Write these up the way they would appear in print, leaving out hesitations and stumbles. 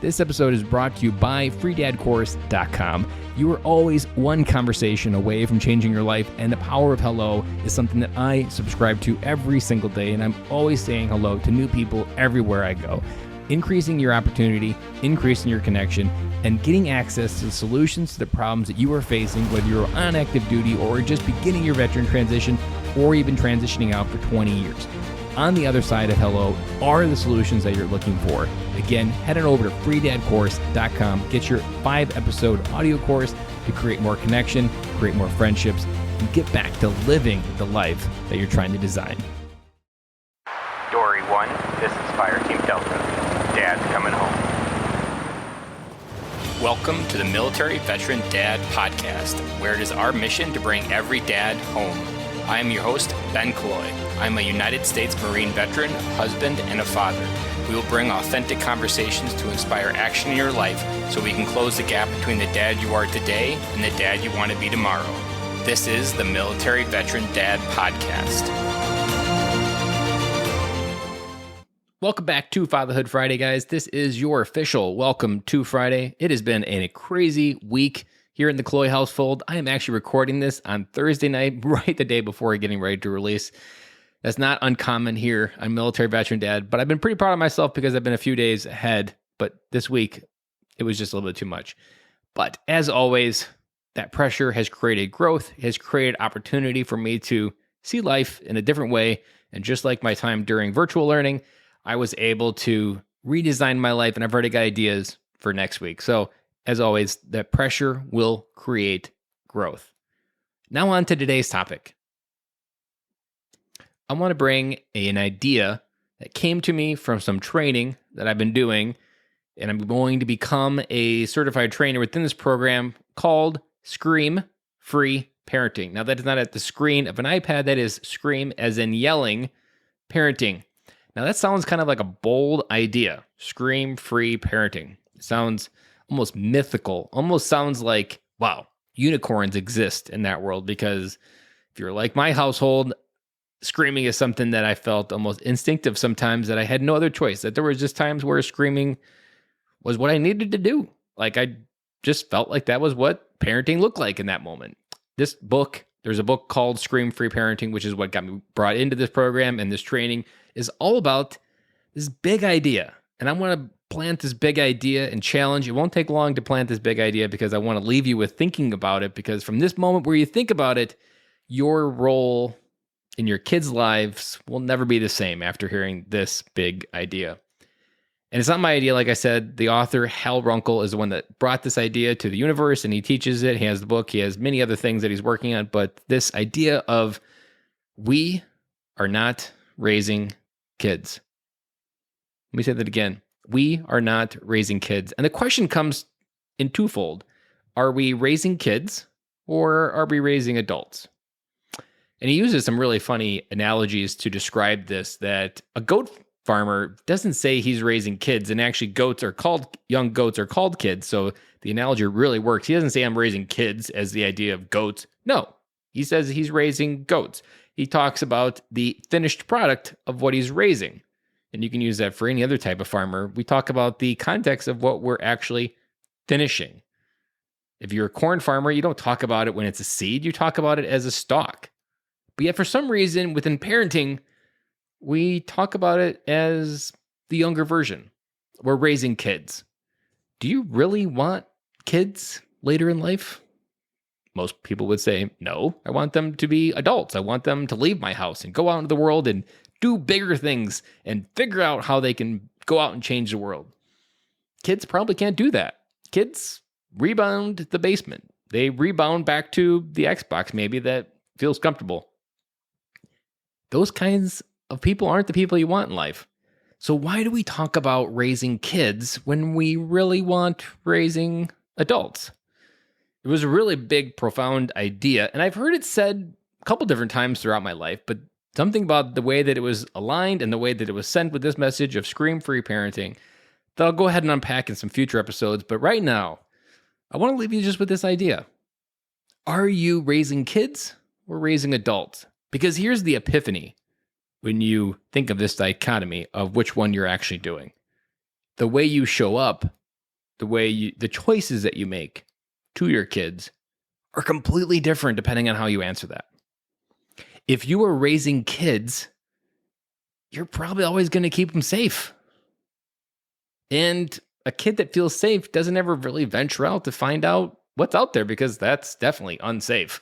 This episode is brought to you by freedadcourse.com. You are always one conversation away from changing your life, and the power of hello is something that I subscribe to every single day, and I'm always saying hello to new people everywhere I go. Increasing your opportunity, increasing your connection, and getting access to the solutions to the problems that you are facing, whether you're on active duty or just beginning your veteran transition or even transitioning out for 20 years. On the other side of hello are the solutions that you're looking for. Again, head on over to freedadcourse.com. Get your 5-episode audio course to create more connection, create more friendships, and get back to living the life that you're trying to design. Dory 1, this is Fire Team Delta. Dad's coming home. Welcome to the Military Veteran Dad Podcast, where it is our mission to bring every dad home. I am your host, Ben Killoy. I'm a United States Marine veteran, husband, and a father. We will bring authentic conversations to inspire action in your life so we can close the gap between the dad you are today and the dad you want to be tomorrow. This is the Military Veteran Dad Podcast. Welcome back to Fatherhood Friday, guys. This is your official welcome to Friday. It has been a crazy week here in the Killoy household. I am actually recording this on Thursday night, right the day before getting ready to release. That's not uncommon here on Military Veteran Dad, but I've been pretty proud of myself because I've been a few days ahead, but this week it was just a little bit too much. But as always, that pressure has created growth, has created opportunity for me to see life in a different way. And just like my time during virtual learning, I was able to redesign my life, and I've already got ideas for next week. So as always, that pressure will create growth. Now on to today's topic. I want to bring an idea that came to me from some training that I've been doing, and I'm going to become a certified trainer within this program called Scream Free Parenting. Now that is not at the screen of an iPad, that is scream as in yelling parenting. Now that sounds kind of like a bold idea, Scream Free Parenting. It sounds almost mythical, almost sounds like, wow, unicorns exist in that world, because if you're like my household, screaming is something that I felt almost instinctive sometimes, that I had no other choice, that there was just times where screaming was what I needed to do. Like I just felt like that was what parenting looked like in that moment. There's a book called Scream Free Parenting, which is what got me brought into this program, and this training is all about this big idea. And I want to plant this big idea and challenge. It won't take long to plant this big idea, because I want to leave you with thinking about it, because from this moment where you think about it, your role in your kids' lives will never be the same after hearing this big idea. And it's not my idea. Like I said, the author, Hal Runkle, is the one that brought this idea to the universe, and he teaches it. He has the book. He has many other things that he's working on. But this idea of we are not raising kids. Let me say that again. We are not raising kids. And the question comes in twofold. Are we raising kids, or are we raising adults? And he uses some really funny analogies to describe this, that a goat farmer doesn't say he's raising kids, and actually young goats are called kids. So the analogy really works. He doesn't say I'm raising kids as the idea of goats. No, he says he's raising goats. He talks about the finished product of what he's raising. And you can use that for any other type of farmer. We talk about the context of what we're actually finishing. If you're a corn farmer, you don't talk about it when it's a seed. You talk about it as a stalk. But yet for some reason within parenting, we talk about it as the younger version. We're raising kids. Do you really want kids later in life? Most people would say, no, I want them to be adults. I want them to leave my house and go out into the world and do bigger things and figure out how they can go out and change the world. Kids probably can't do that. Kids rebound the basement. They rebound back to the Xbox maybe that feels comfortable. Those kinds of people aren't the people you want in life. So why do we talk about raising kids when we really want raising adults? It was a really big, profound idea, and I've heard it said a couple different times throughout my life, but something about the way that it was aligned and the way that it was sent with this message of scream-free parenting that I'll go ahead and unpack in some future episodes. But right now, I want to leave you just with this idea. Are you raising kids or raising adults? Because here's the epiphany when you think of this dichotomy of which one you're actually doing. The way you show up the choices that you make to your kids are completely different depending on how you answer that. If you are raising kids, you're probably always going to keep them safe. And a kid that feels safe doesn't ever really venture out to find out what's out there, because that's definitely unsafe.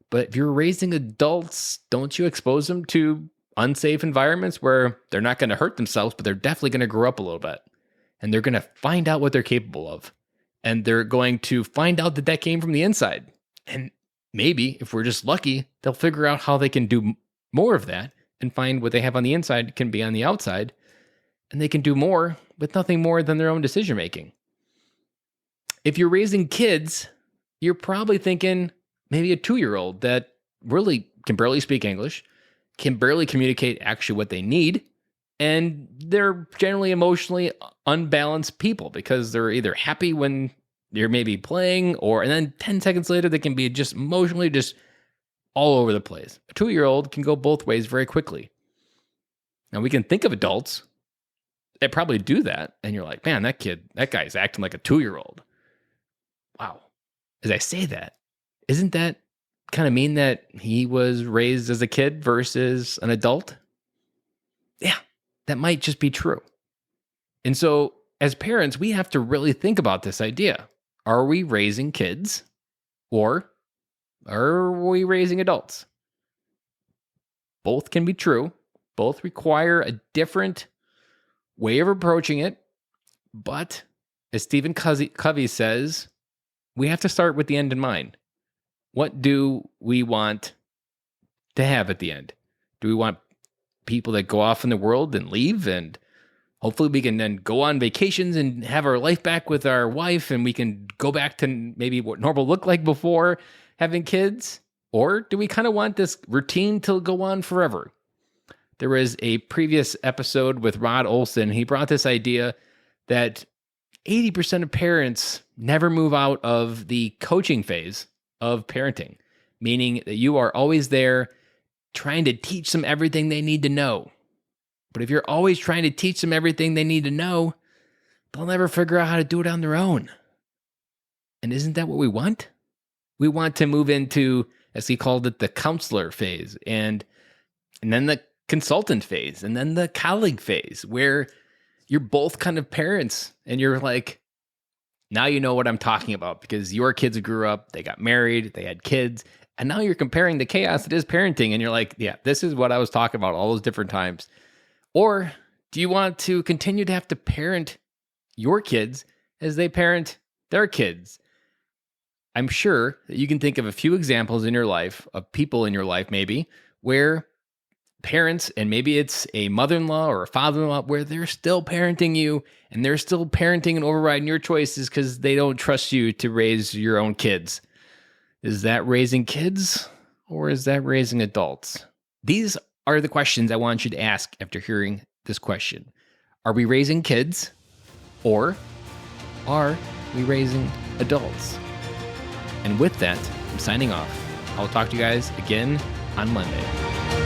But if you're raising adults, don't you expose them to unsafe environments where they're not going to hurt themselves, but they're definitely going to grow up a little bit. And they're going to find out what they're capable of. And they're going to find out that came from the inside. And maybe, if we're just lucky, they'll figure out how they can do more of that and find what they have on the inside can be on the outside. And they can do more with nothing more than their own decision making. If you're raising kids, you're probably thinking maybe a 2-year-old that really can barely speak English, can barely communicate actually what they need, and they're generally emotionally unbalanced people because they're either happy when you're maybe playing, and then 10 seconds later, they can be just emotionally just all over the place. A 2-year-old can go both ways very quickly. Now, we can think of adults that probably do that, and you're like, man, that guy's acting like a 2-year-old. Wow. As I say that, isn't that kind of mean that he was raised as a kid versus an adult? Yeah, that might just be true. And so, as parents, we have to really think about this idea. Are we raising kids, or are we raising adults? Both can be true. Both require a different way of approaching it. But as Stephen Covey says, we have to start with the end in mind. What do we want to have at the end? Do we want people that go off in the world and leave, and hopefully we can then go on vacations and have our life back with our wife, and we can go back to maybe what normal looked like before having kids? Or do we kind of want this routine to go on forever? There was a previous episode with Rod Olson. He brought this idea that 80% of parents never move out of the coaching phase of parenting, meaning that you are always there trying to teach them everything they need to know. But if you're always trying to teach them everything they need to know, they'll never figure out how to do it on their own. And isn't that what we want? We want to move into, as he called it, the counselor phase, and then the consultant phase, and then the colleague phase, where you're both kind of parents, and you're like, now you know what I'm talking about, because your kids grew up, they got married, they had kids, and now you're comparing the chaos that is parenting, and you're like, yeah, this is what I was talking about all those different times. Or do you want to continue to have to parent your kids as they parent their kids? I'm sure that you can think of a few examples in your life, of people in your life maybe, where parents, and maybe it's a mother-in-law or a father-in-law, where they're still parenting you, and they're still parenting and overriding your choices because they don't trust you to raise your own kids. Is that raising kids, or is that raising adults? These are the questions I want you to ask after hearing this question. Are we raising kids, or are we raising adults? And with that, I'm signing off. I'll talk to you guys again on Monday.